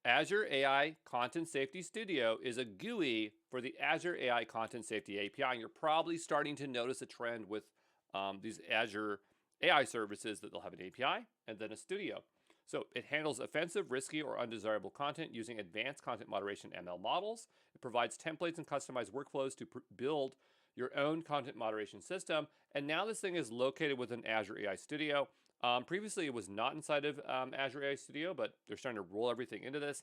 Azure AI Content Safety Studio is a GUI for the Azure AI Content Safety API. And you're probably starting to notice a trend with these Azure AI services that they'll have an API and then a studio. So it handles offensive, risky, or undesirable content using advanced content moderation ML models. It provides templates and customized workflows to build your own content moderation system. And now this thing is located within Azure AI Studio. Previously, it was not inside of Azure AI Studio, but they're starting to roll everything into this.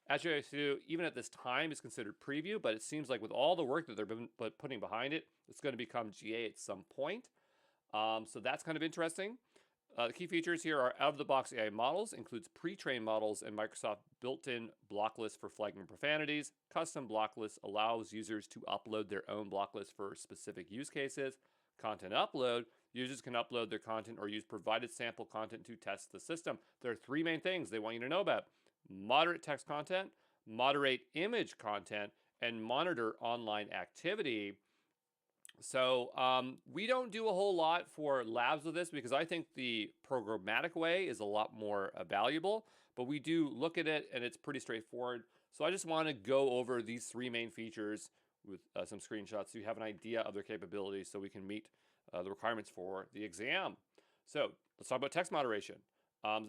Azure AI Studio, even at this time, is considered preview, but it seems like with all the work that they're putting behind it, it's going to become GA at some point. So that's kind of interesting. The key features here are out-of-the-box AI models, includes pre-trained models and Microsoft built-in block lists for flagging profanities. Custom block lists allows users to upload their own block list for specific use cases. Content upload, users can upload their content or use provided sample content to test the system. There are three main things they want you to know about: moderate text content, moderate image content, and monitor online activity. So we don't do a whole lot for labs with this because I think the programmatic way is a lot more valuable, but we do look at it and it's pretty straightforward. So I just want to go over these three main features with some screenshots so you have an idea of their capabilities so we can meet the requirements for the exam. So let's talk about text moderation.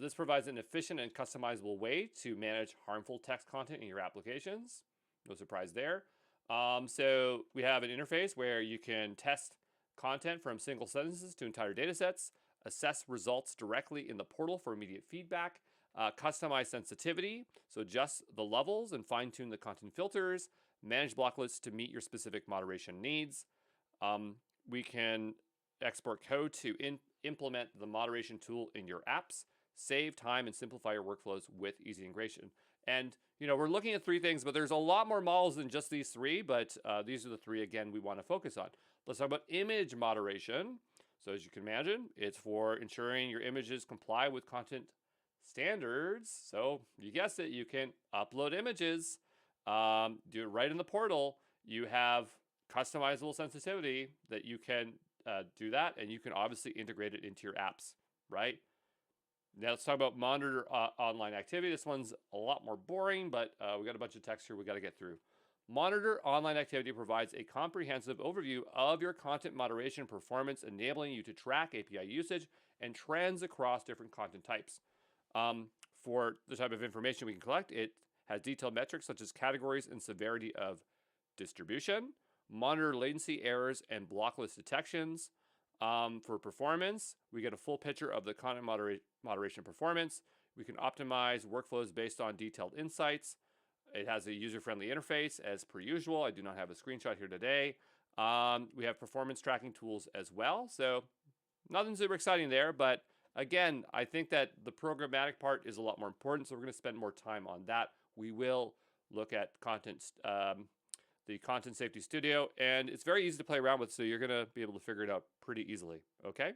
This provides an efficient and customizable way to manage harmful text content in your applications. No surprise there. So we have an interface where you can test content from single sentences to entire data sets, assess results directly in the portal for immediate feedback, customize sensitivity, so adjust the levels and fine-tune the content filters, manage block lists to meet your specific moderation needs. We can export code to implement the moderation tool in your apps, save time and simplify your workflows with easy integration. And, we're looking at three things, but there's a lot more models than just these three, but these are the three, again, we want to focus on. Let's talk about image moderation. So as you can imagine, it's for ensuring your images comply with content standards. So you guessed it, you can upload images, do it right in the portal. You have customizable sensitivity that you can do that, and you can obviously integrate it into your apps, right? Now let's talk about monitor online activity. This one's a lot more boring, but we got a bunch of text here we got to get through. Monitor online activity provides a comprehensive overview of your content moderation performance, enabling you to track API usage and trends across different content types. For the type of information we can collect, it has detailed metrics such as categories and severity of distribution, monitor latency errors and block list detections. For performance, we get a full picture of the content moderation performance. We can optimize workflows based on detailed insights. It has a user-friendly interface as per usual. I do not have a screenshot here today. We have performance tracking tools as well. So nothing super exciting there, but again, I think that the programmatic part is a lot more important. So we're going to spend more time on that. We will look at the Content Safety Studio, and it's very easy to play around with, so you're going to be able to figure it out pretty easily, okay?